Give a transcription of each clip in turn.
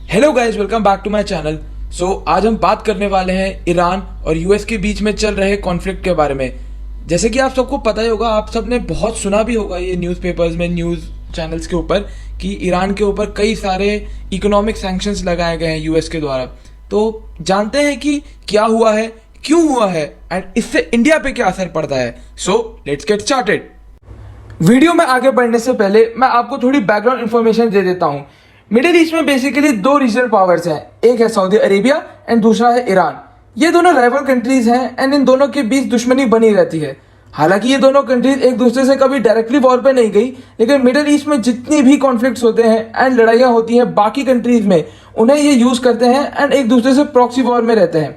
Hello guys, welcome back to my channel. आज हम बात करने वाले हैं ईरान और यूएस के बीच में चल रहे कॉन्फ्लिक्ट के बारे में। जैसे कि आप सबको पता ही होगा, आप सबने बहुत सुना भी होगा ये न्यूज़पेपर्स में, न्यूज़ चैनल्स के ऊपर, कि ईरान के ऊपर कई सारे इकोनॉमिक सैंक्शंस लगाए गए हैं यूएस के द्वारा। तो जानते हैं कि क्या हुआ है, क्यों हुआ है एंड इससे इंडिया पे क्या असर पड़ता है। So let's get started. Video में आगे बढ़ने से पहले मैं आपको थोड़ी बैकग्राउंड इन्फॉर्मेशन दे देता हूँ। मिडिल ईस्ट में बेसिकली दो रीजनल पावर्स हैं, एक है सऊदी अरेबिया एंड दूसरा है ईरान। ये दोनों राइवल कंट्रीज हैं एंड इन दोनों के बीच दुश्मनी बनी रहती है। हालांकि ये दोनों कंट्रीज एक दूसरे से कभी डायरेक्टली वॉर पे नहीं गई, लेकिन मिडिल ईस्ट में जितनी भी कॉन्फ्लिक्ट्स होते हैं एंड लड़ाइयाँ होती हैं बाकी कंट्रीज में, उन्हें ये यूज करते हैं एंड एक दूसरे से प्रॉक्सी वॉर में रहते हैं।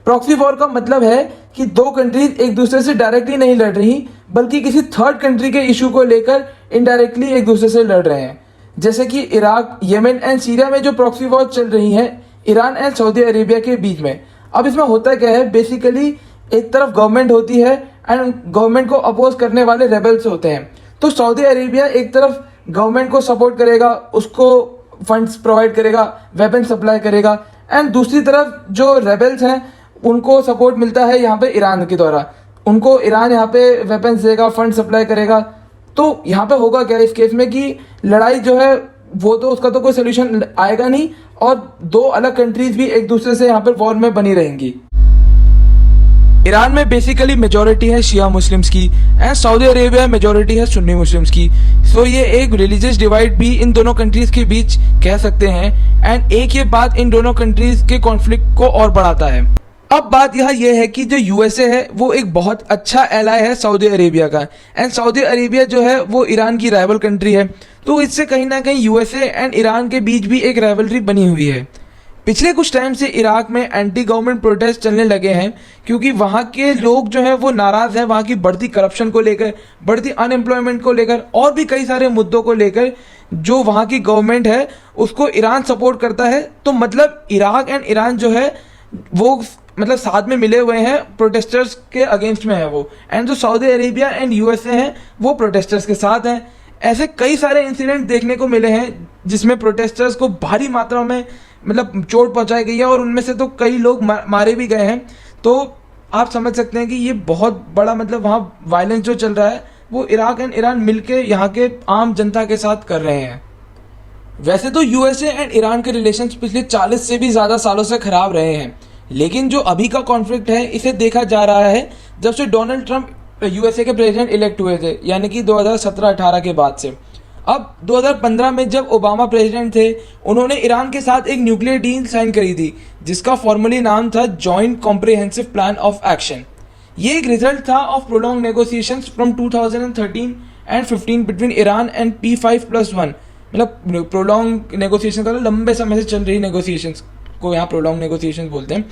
प्रॉक्सी वॉर का मतलब है कि दो कंट्रीज एक दूसरे से डायरेक्टली नहीं लड़ रही, बल्कि किसी थर्ड कंट्री के इशू को लेकर इनडायरेक्टली एक दूसरे से लड़ रहे हैं। जैसे कि इराक, येमेन एंड सीरिया में जो प्रॉक्सी वॉर चल रही है ईरान एंड सऊदी अरेबिया के बीच में। अब इसमें होता क्या है, बेसिकली एक तरफ गवर्नमेंट होती है एंड गवर्नमेंट को अपोज करने वाले रेबल्स होते हैं। तो सऊदी अरेबिया एक तरफ गवर्नमेंट को सपोर्ट करेगा, उसको फंड्स प्रोवाइड करेगा, वेपन सप्लाई करेगा, एंड दूसरी तरफ जो रेबल्स हैं उनको सपोर्ट मिलता है यहाँ पे ईरान के द्वारा। उनको ईरान यहाँ पे वेपन्स देगा, फंड सप्लाई करेगा। तो यहाँ पे होगा क्या इस केस में कि लड़ाई जो है वो तो उसका तो कोई सोल्यूशन आएगा नहीं, और दो अलग कंट्रीज भी एक दूसरे से यहाँ पर वॉर में बनी रहेंगी। ईरान में बेसिकली मेजॉरिटी है शिया मुस्लिम्स की एंड सऊदी अरेबिया मेजॉरिटी है सुन्नी मुस्लिम्स की। सो ये एक रिलीजियस डिवाइड भी इन दोनों कंट्रीज के बीच कह सकते हैं एंड एक ये बात इन दोनों कंट्रीज के कॉन्फ्लिक्ट को और बढ़ाता है। अब बात यहाँ ये है कि जो यूएसए है वो एक बहुत अच्छा एलाय है सऊदी अरेबिया का, एंड सऊदी अरेबिया जो है वो ईरान की राइवल कंट्री है। तो इससे कहीं ना कहीं यूएसए एंड ईरान के बीच भी एक राइवलरी बनी हुई है। पिछले कुछ टाइम से इराक में एंटी गवर्नमेंट प्रोटेस्ट चलने लगे हैं, क्योंकि वहाँ के लोग जो है वो नाराज़ हैं वहाँ की बढ़ती करप्शन को लेकर, बढ़ती अनएम्प्लॉयमेंट को लेकर, और भी कई सारे मुद्दों को लेकर। जो वहाँ की गवर्नमेंट है उसको ईरान सपोर्ट करता है। तो मतलब इराक एंड ईरान जो है वो मतलब साथ में मिले हुए हैं, प्रोटेस्टर्स के अगेंस्ट में है वो, एंड जो सऊदी अरेबिया एंड यूएसए हैं वो प्रोटेस्टर्स के साथ हैं। ऐसे कई सारे इंसिडेंट देखने को मिले हैं जिसमें प्रोटेस्टर्स को भारी मात्रा में मतलब चोट पहुंचाई गई है, और उनमें से तो कई लोग मारे भी गए हैं। तो आप समझ सकते हैं कि ये बहुत बड़ा मतलब वहाँ वायलेंस जो चल रहा है वो इराक एंड ईरान मिलके यहाँ के आम जनता के साथ कर रहे हैं। वैसे तो यूएसए एंड ईरान के रिलेशंस पिछले 40 से भी ज़्यादा सालों से खराब रहे हैं, लेकिन जो अभी का कॉन्फ्लिक्ट है इसे देखा जा रहा है जब से डोनाल्ड ट्रंप यूएसए के प्रेसिडेंट इलेक्ट हुए थे, यानी कि 2017-18 के बाद से। अब 2015 में जब ओबामा प्रेसिडेंट थे, उन्होंने ईरान के साथ एक न्यूक्लियर डील साइन करी थी जिसका फॉर्मली नाम था joint comprehensive plan of action. ये एक रिजल्ट था of prolong negotiations from 2013 and 15 between Iran and P5+1। मतलब प्रोलॉन्ग नेगोशिएशन का लंबे समय से चल रही नेगोशिएशंस को यहाँ प्रोलॉन्ग नेगोशिएशंस बोलते हैं।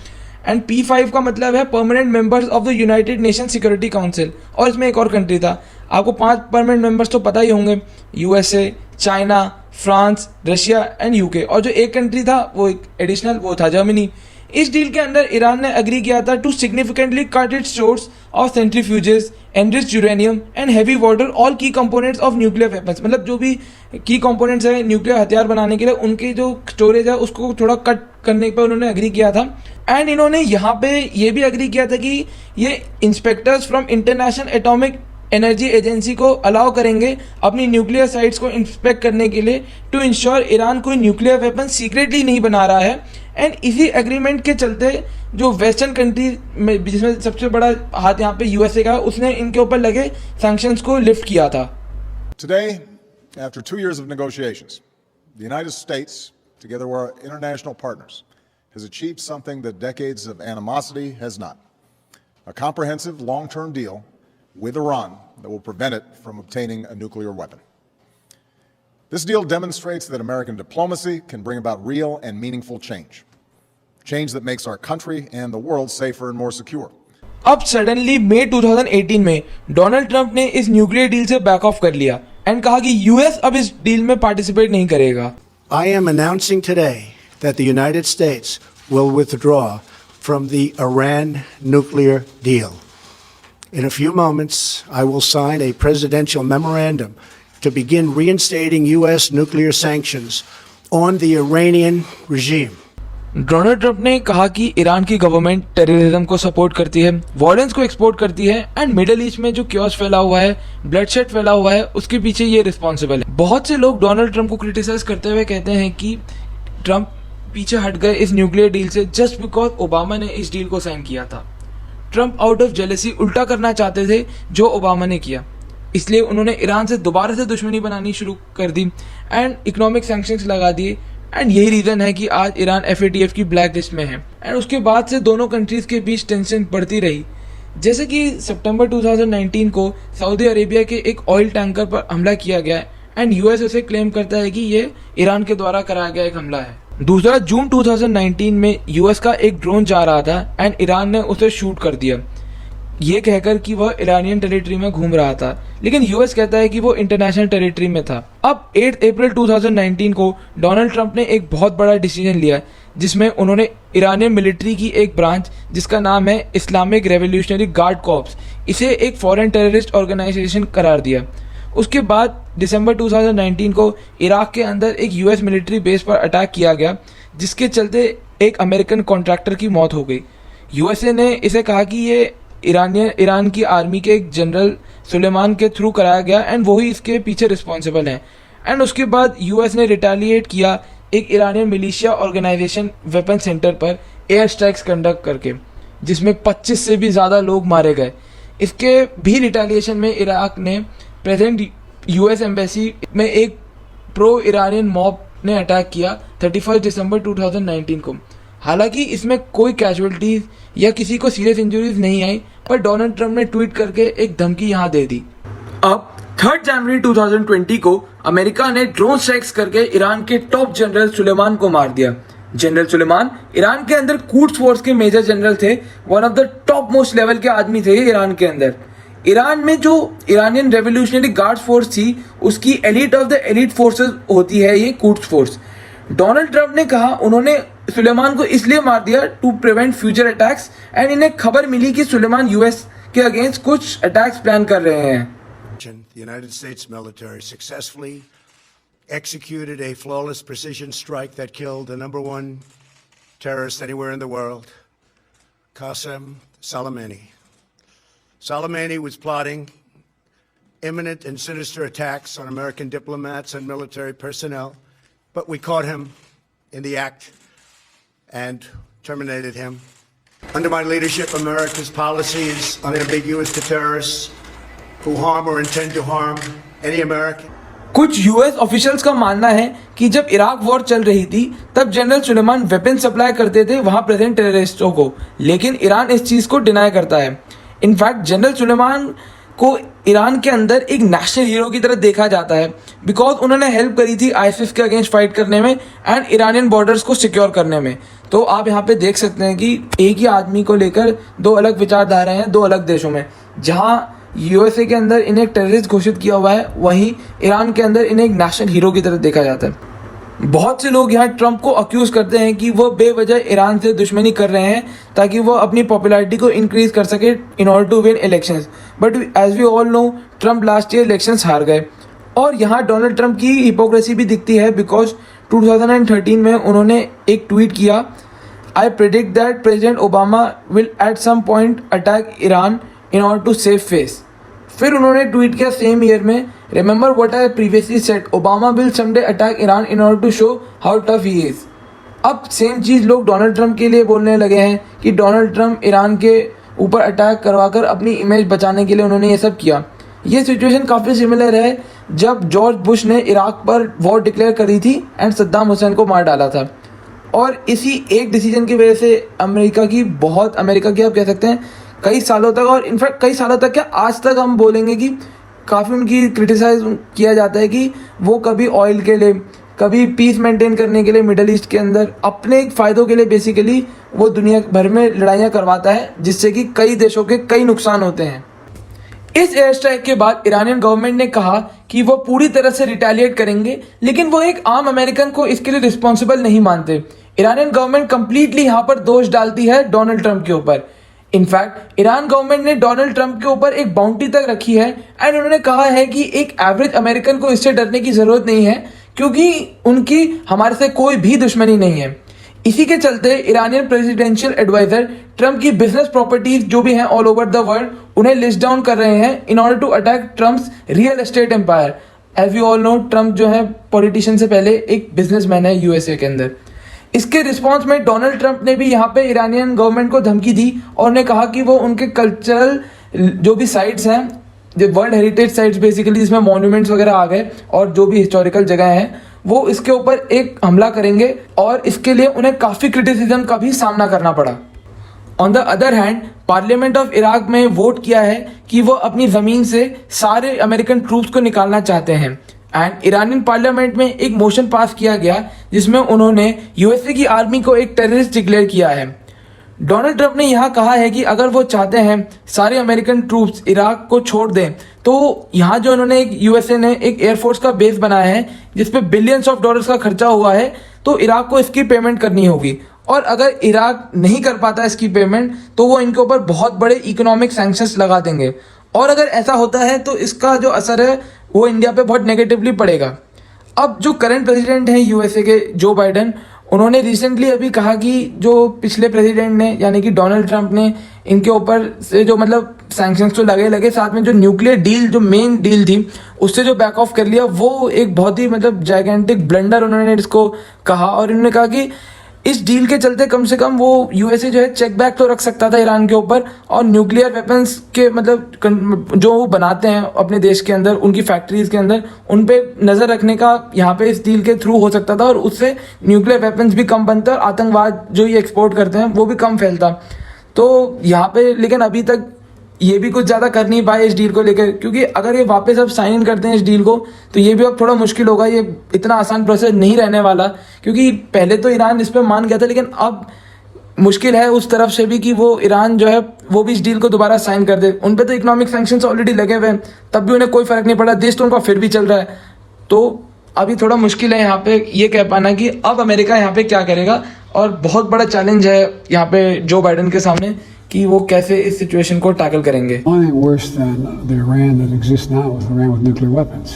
एंड P5 का मतलब है permanent members of the United nation security council, और इसमें एक और कंट्री था। आपको 5 परमानेंट मेंबर्स तो पता ही होंगे, USA, China, France, Russia and UK, और जो एक कंट्री था वो एक एडिशनल वो था जर्मनी। इस डील के अंदर ईरान ने एग्री किया था to significantly cut its source of centrifuges, enriched uranium and heavy water, all key components of nuclear weapons. मतलब जो भी की कंपोनेंट्स है न्यूक्लियर हथियार बनाने के लिए, उनकी जो स्टोरेज है उसको थोड़ा कट करने पर उन्होंने एग्री किया था। एंड इन्होंने यहाँ पे ये भी एग्री किया था कि ये inspectors from international atomic energy agency को अलाउ करेंगे अपनी न्यूक्लियर साइट्स को इंस्पेक्ट करने के लिए, टू इंश्योर ईरान कोई न्यूक्लियर वेपन सीक्रेटली नहीं बना रहा है। एंड इसी एग्रीमेंट के चलते जो वेस्टर्न कंट्री में, जिसमें सबसे बड़ा हाथ यहाँ पे यूएसए का, उसने इनके ऊपर लगे सैंक्शंस को लिफ्ट किया था। Today, after 2 years of negotiations, the United States, together with our international partners, has achieved something that decades of animosity has not: a comprehensive long-term deal with Iran that will prevent it from obtaining a nuclear weapon. This deal demonstrates that American diplomacy can bring about real and meaningful change that makes our country and the world safer and more secure. अब suddenly मई 2018 में Donald Trump ने इस nuclear deal से back of कर लिया and कहा कि US अब इस डील में पार्टिसिपेट नहीं करेगा। I am announcing today that the United States will withdraw from the Iran nuclear deal. In a few moments, I will sign a presidential memorandum to begin reinstating U.S. nuclear sanctions on the Iranian regime. Donald Trump ने कहा कि Iran की government terrorism को support करती है, violence को export करती है एंड मिडिल ईस्ट में जो क्योस फैला हुआ है, ब्लडशेड फैला हुआ है, उसके पीछे ये रिस्पॉन्सिबल है। बहुत से लोग डोनाल्ड ट्रंप को क्रिटिसाइज करते हुए कहते हैं कि ट्रंप पीछे हट गए इस न्यूक्लियर डील से जस्ट बिकॉज ओबामा ने इस डील को साइन किया था। ट्रंप आउट ऑफ जेलेसी उल्टा करना चाहते थे जो ओबामा ने किया, इसलिए उन्होंने ईरान से दोबारा से दुश्मनी बनानी शुरू कर दी एंड इकोनॉमिक सैंक्शंस लगा दिए एंड यही रीज़न है कि आज ईरान FATF की ब्लैक लिस्ट में है। एंड उसके बाद से दोनों कंट्रीज़ के बीच टेंशन बढ़ती रही, जैसे कि सितंबर 2019 को सऊदी अरेबिया के एक ऑयल टैंकर पर हमला किया गया एंड US उसे क्लेम करता है कि ये ईरान के द्वारा कराया गया एक हमला है। दूसरा, जून 2019 में US का एक ड्रोन जा रहा था एंड ईरान ने उसे शूट कर दिया, ये कहकर कि वह ईरानियन टेरिटरी में घूम रहा था, लेकिन US कहता है कि वो इंटरनेशनल टेरिटरी में था। अब 8 अप्रैल 2019 को डोनाल्ड ट्रंप ने एक बहुत बड़ा डिसीजन लिया जिसमें उन्होंने ईरानियन मिलिट्री की एक ब्रांच जिसका नाम है इस्लामिक रेवोल्यूशनरी गार्ड कॉर्प्स, इसे एक फॉरेन टेररिस्ट ऑर्गेनाइजेशन करार दिया। उसके बाद दिसंबर 2019 को इराक के अंदर एक US मिलिट्री बेस पर अटैक किया गया, जिसके चलते एक अमेरिकन कॉन्ट्रैक्टर की मौत हो गई। USA ने इसे कहा कि ये ईरान की आर्मी के एक जनरल सुलेमान के थ्रू कराया गया एंड वही इसके पीछे रिस्पॉन्सिबल हैं। एंड उसके बाद US ने रिटेलिएट किया एक Iranian militia organisation weapon centre पर एयर स्ट्राइक्स कंडक्ट करके, जिसमें 25 से भी ज़्यादा लोग मारे गए। इसके भी रिटेलिएशन में इराक ने प्रेजेंट US एम्बेसी में एक प्रो ईरानियन मॉब ने अटैक किया 31 दिसंबर 2019 को। हालांकि इसमें कोई कैजुअलिटीज या किसी को सीरियस इंजरीज नहीं आई, पर डोनाल्ड ट्रंप ने ट्वीट करके एक धमकी यहाँ दे दी। अब 3 जनवरी 2020 को अमेरिका ने ड्रोन स्ट्राइक्स करके ईरान के टॉप जनरल सुलेमान को मार दिया। जनरल सुलेमान ईरान के अंदर क्वाड्स फोर्स के मेजर जनरल थे, one of the top most level के आदमी थे ईरान के अंदर। ईरान में जो ईरानियन रेवोल्यूशनरी गार्ड फोर्स थी उसकी elite of the elite forces होती है ये क्वाड्स फोर्स। डोनाल्ड ट्रंप ने कहा उन्होंने सुलेमान को इसलिए मार दिया to prevent future attacks and इन्हें खबर मिली कि सुलेमान US के अगेंस्ट कुछ अटैक्स प्लान कर रहे हैं। The United States military successfully executed a flawless precision strike that killed the #1 terrorist anywhere in the world, Qasem Soleimani. Soleimani was plotting imminent and sinister attacks on American diplomats and military personnel, but we caught him in the act and terminated him. Under my leadership, America's policy is unambiguous to terrorists who harm or intend to harm any American. कुछ US officials का मानना है कि जब Iraq war चल रही थी तब जनरल सुलेमान वेपन सप्लाई करते थे वहां प्रेजेंट टेररिस्टों को, लेकिन ईरान इस चीज़ को डिनाई करता है। इनफैक्ट जनरल सुलेमान को ईरान के अंदर एक नेशनल हीरो की तरह देखा जाता है बिकॉज उन्होंने हेल्प करी थी ISIS के अगेंस्ट फाइट करने में एंड ईरानियन बॉर्डर्स को सिक्योर करने में। तो आप यहाँ पे देख सकते हैं कि एक ही आदमी को लेकर दो अलग विचारधाराएं हैं दो अलग देशों में। जहाँ USA के अंदर इन्हें टेररिस्ट घोषित किया हुआ है, वहीं ईरान के अंदर इन्हें एक नेशनल हीरो की तरह देखा जाता है। बहुत से लोग यहाँ ट्रंप को अक्यूज करते हैं कि वो बेवजह ईरान से दुश्मनी कर रहे हैं ताकि वो अपनी पॉपुलैरिटी को इंक्रीज कर सके in order to win elections, but as we all know Trump last year elections हार गए। और यहाँ डोनाल्ड ट्रंप की हिपोक्रेसी भी दिखती है बिकॉज 2013 में उन्होंने एक ट्वीट किया, I predict that President Obama will at some point attack Iran in order to save face. फिर उन्होंने ट्वीट किया सेम ईयर में, remember what I previously said, Obama will someday attack Iran in order to show how tough he is. अब same चीज़ लोग Donald Trump के लिए बोलने लगे हैं कि डोनाल्ड ट्रंप ईरान के ऊपर अटैक करवाकर अपनी इमेज बचाने के लिए उन्होंने ये सब किया। ये सिचुएशन काफ़ी सिमिलर है जब जॉर्ज बुश ने इराक पर वॉर डिक्लेयर करी थी एंड सद्दाम हुसैन को मार डाला था। और इसी एक डिसीजन की वजह से अमेरिका की आप कह सकते हैं कई सालों तक, और इनफैक्ट कई सालों तक क्या आज तक हम बोलेंगे कि काफ़ी उनकी क्रिटिसाइज किया जाता है कि वो कभी ऑयल के लिए, कभी पीस मेंटेन करने के लिए मिडल ईस्ट के अंदर अपने फ़ायदों के लिए बेसिकली वो दुनिया भर में लड़ाइयाँ करवाता है, जिससे कि कई देशों के कई नुकसान होते हैं। इस एयर स्ट्राइक के बाद ईरानियन गवर्नमेंट ने कहा कि वो पूरी तरह से रिटेलिएट करेंगे, लेकिन वो एक आम अमेरिकन को इसके लिए रिस्पॉन्सिबल नहीं मानते। ईरानियन गवर्नमेंट कंप्लीटली यहाँ पर दोष डालती है डोनाल्ड ट्रंप के ऊपर। इनफैक्ट ईरान गवर्नमेंट ने डोनाल्ड ट्रंप के ऊपर एक बाउंटी तक रखी है एंड उन्होंने कहा है कि एक एवरेज अमेरिकन को इससे डरने की ज़रूरत नहीं है क्योंकि उनकी हमारे से कोई भी दुश्मनी नहीं है। इसी के चलते ईरानियन प्रेसिडेंशियल एडवाइजर ट्रम्प की बिजनेस प्रॉपर्टीज जो भी हैं ऑल ओवर द वर्ल्ड उन्हें लिस्ट डाउन कर रहे हैं in order to attack Trump's real estate empire. As you all know, Trump जो है पॉलिटिशियन से पहले एक बिजनेसमैन है यूएसए के अंदर। इसके रिस्पॉन्स में डोनाल्ड ट्रम्प ने भी यहाँ पे ईरानियन गवर्नमेंट को धमकी दी और ने कहा कि वो उनके कल्चरल जो भी साइट्स हैं, जो वर्ल्ड हेरिटेज साइट्स बेसिकली जिसमें मॉन्यूमेंट्स वगैरह आ गए और जो भी हिस्टोरिकल जगह हैं, वो इसके ऊपर एक हमला करेंगे और इसके लिए उन्हें काफ़ी क्रिटिसिज्म का भी सामना करना पड़ा। On the other hand, parliament of Iraq में वोट किया है कि वो अपनी ज़मीन से सारे अमेरिकन ट्रूप्स को निकालना चाहते हैं एंड ईरानियन पार्लियामेंट में एक मोशन पास किया गया जिसमें उन्होंने यूएसए की आर्मी को एक टेररिस्ट डिक्लेयर किया है। डोनाल्ड ट्रंप ने यहाँ कहा है कि अगर वो चाहते हैं सारे अमेरिकन ट्रूप्स इराक को छोड़ दें तो यहाँ जो उन्होंने एक यूएसए ने एक एयरफोर्स का बेस बनाया है जिसपे बिलियंस ऑफ डॉलर्स का खर्चा हुआ है, तो इराक को इसकी पेमेंट करनी होगी और अगर इराक नहीं कर पाता इसकी पेमेंट तो वो इनके ऊपर बहुत बड़े इकोनॉमिक सैंक्शंस लगा देंगे और अगर ऐसा होता है तो इसका जो असर है वो इंडिया पे बहुत नेगेटिवली पड़ेगा। अब जो करंट प्रेसिडेंट हैं यूएसए के जो बाइडन, उन्होंने रिसेंटली अभी कहा कि जो पिछले प्रेसिडेंट ने यानी कि डोनाल्ड ट्रंप ने इनके ऊपर से जो मतलब सैंक्शंस तो लगे साथ में जो न्यूक्लियर डील जो मेन डील थी उससे जो बैक ऑफ कर लिया, वो एक बहुत ही मतलब जाइगेंटिक ब्लंडर उन्होंने इसको कहा और उन्होंने कहा कि इस डील के चलते कम से कम वो यूएसए जो है चेक बैक तो रख सकता था ईरान के ऊपर और न्यूक्लियर वेपन्स के मतलब जो वो बनाते हैं अपने देश के अंदर उनकी फैक्ट्रीज के अंदर उन पे नज़र रखने का यहाँ पे इस डील के थ्रू हो सकता था और उससे न्यूक्लियर वेपन्स भी कम बनते और आतंकवाद जो ये एक्सपोर्ट करते हैं वो भी कम फैलता। तो यहाँ पे लेकिन अभी तक ये भी कुछ ज़्यादा कर नहीं पाए इस डील को लेकर, क्योंकि अगर ये वापस अब साइन इन करते हैं इस डील को तो ये भी अब थोड़ा मुश्किल होगा। ये इतना आसान प्रोसेस नहीं रहने वाला, क्योंकि पहले तो ईरान इस पर मान गया था लेकिन अब मुश्किल है उस तरफ से भी कि वो ईरान जो है वो भी इस डील को दोबारा साइन कर दे। उन पर तो इकोनॉमिक सैंक्शंस ऑलरेडी लगे हुए हैं, तब भी उन्हें कोई फ़र्क नहीं पड़ा, देश तो उनका फिर भी चल रहा है। तो अभी थोड़ा मुश्किल है यहाँ पे ये कह पाना कि अब अमेरिका यहाँ पे क्या करेगा और बहुत बड़ा चैलेंज है यहाँ पे जो बाइडन के सामने कि वो कैसे इस सिचुएशन को टैकल करेंगे। Only worse than the Iran that exists now with Iran with nuclear weapons.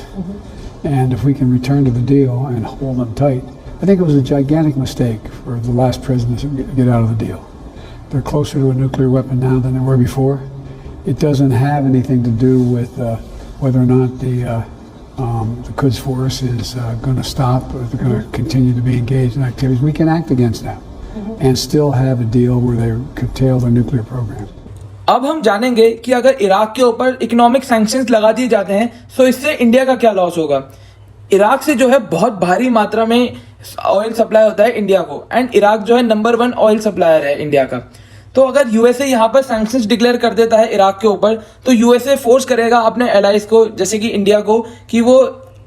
And if we can return to the deal and hold them tight, I think it was a gigantic mistake for the last president to get out of the deal. They're closer to a nuclear weapon now than they were before. It doesn't have anything to do with whether or not the Quds Force is going to stop or they're going to continue to be engaged in activities. We can act against them. And still have a deal where they curtail their nuclear program. अब हम जानेंगे कि अगर Iraq के ऊपर economic sanctions लगा दिए जाते हैं तो इससे इंडिया का क्या लॉस होगा। इराक से जो है बहुत भारी मात्रा में ऑयल सप्लाई होता है इंडिया को एंड इराक जो है नंबर 1 ऑयल सप्लायर है इंडिया का। तो अगर यूएसए यहाँ पर सैंक्शंस डिक्लेयर कर देता है इराक के ऊपर तो यूएसए फोर्स करेगा अपने एलाइज को जैसे कि इंडिया को कि वो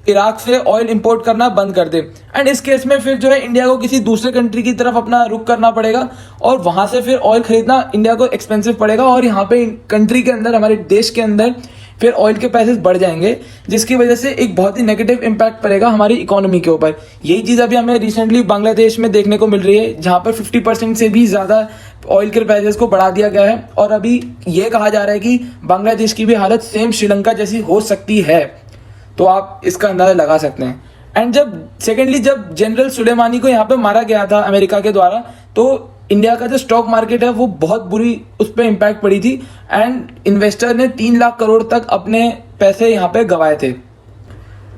इराक से ऑयल इंपोर्ट करना बंद कर दे एंड इस केस में फिर जो है इंडिया को किसी दूसरे कंट्री की तरफ अपना रुख करना पड़ेगा और वहाँ से फिर ऑयल खरीदना इंडिया को एक्सपेंसिव पड़ेगा और यहाँ पे कंट्री के अंदर हमारे देश के अंदर फिर ऑयल के प्राइसेस बढ़ जाएंगे जिसकी वजह से एक बहुत ही नेगेटिव इम्पैक्ट पड़ेगा हमारी इकोनॉमी के ऊपर। यही चीज़ अभी हमें रिसेंटली बांग्लादेश में देखने को मिल रही है जहाँ पर 50% से भी ज़्यादा ऑयल के प्राइसेस को बढ़ा दिया गया है और अभी ये कहा जा रहा है कि बांग्लादेश की भी हालत सेम श्रीलंका जैसी हो सकती है। तो आप इसका अंदाजा लगा सकते हैं। एंड जब जनरल सुलेमानी को यहाँ पे मारा गया था अमेरिका के द्वारा तो इंडिया का जो स्टॉक मार्केट है वो बहुत बुरी उस पर इम्पैक्ट पड़ी थी एंड इन्वेस्टर ने 3 लाख करोड़ तक अपने पैसे यहाँ पे गंवाए थे।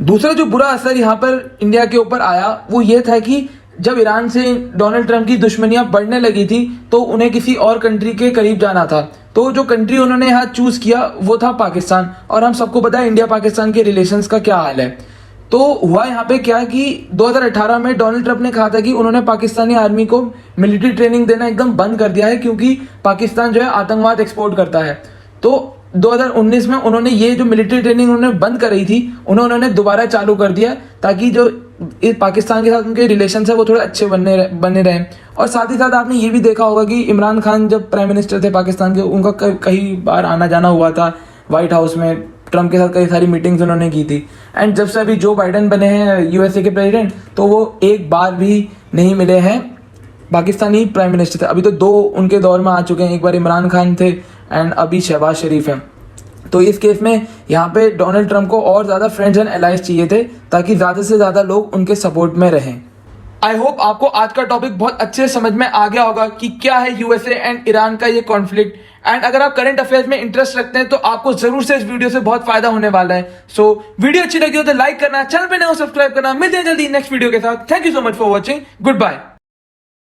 दूसरा जो बुरा असर यहाँ पर इंडिया के ऊपर आया वो ये था कि जब ईरान से डोनाल्ड ट्रंप की दुश्मनियां बढ़ने लगी थी तो उन्हें किसी और कंट्री के करीब जाना था। तो जो कंट्री उन्होंने यहाँ चूज़ किया वो था पाकिस्तान और हम सबको पता है इंडिया पाकिस्तान के रिलेशंस का क्या हाल है। तो हुआ यहाँ पे क्या कि 2018 में डोनाल्ड ट्रंप ने कहा था कि उन्होंने पाकिस्तानी आर्मी को मिलिट्री ट्रेनिंग देना एकदम बंद कर दिया है क्योंकि पाकिस्तान जो है आतंकवाद एक्सपोर्ट करता है। तो 2019 में उन्होंने ये जो मिलिट्री ट्रेनिंग उन्होंने बंद कराई थी उन्होंने दोबारा चालू कर दिया ताकि जो पाकिस्तान के साथ उनके रिलेशन है वो थोड़े अच्छे बने रहें। और साथ ही साथ आपने ये भी देखा होगा कि इमरान खान जब प्राइम मिनिस्टर थे पाकिस्तान के उनका कई बार आना जाना हुआ था वाइट हाउस में, ट्रंप के साथ कई सारी मीटिंग्स उन्होंने की थी। एंड जब से अभी जो बाइडन बने हैं यूएसए के प्रेसिडेंट तो वो एक बार भी नहीं मिले हैं पाकिस्तानी प्राइम मिनिस्टर थे। अभी तो 2 उनके दौर में आ चुके हैं, एक बार इमरान खान थे एंड अभी शहबाज शरीफ हैं। तो इस केस में यहाँ पे डोनाल्ड ट्रंप को और ज़्यादा फ्रेंड्स एंड एलाइज चाहिए थे ताकि ज़्यादा से ज़्यादा लोग उनके सपोर्ट में रहें। आई होप आपको आज का टॉपिक बहुत अच्छे से समझ में आ गया होगा कि क्या है यूएसए एंड ईरान का ये कॉन्फ्लिक्ट। एंड अगर आप करंट अफेयर्स में इंटरेस्ट रखते हैं तो आपको जरूर से इस वीडियो से बहुत फायदा होने वाला है। सो वीडियो अच्छी लगी हो तो लाइक करना, चैनल पे नए हो सब्सक्राइब करना। मिलते हैं जल्दी नेक्स्ट वीडियो के साथ। Thank you so much for watching. Good bye.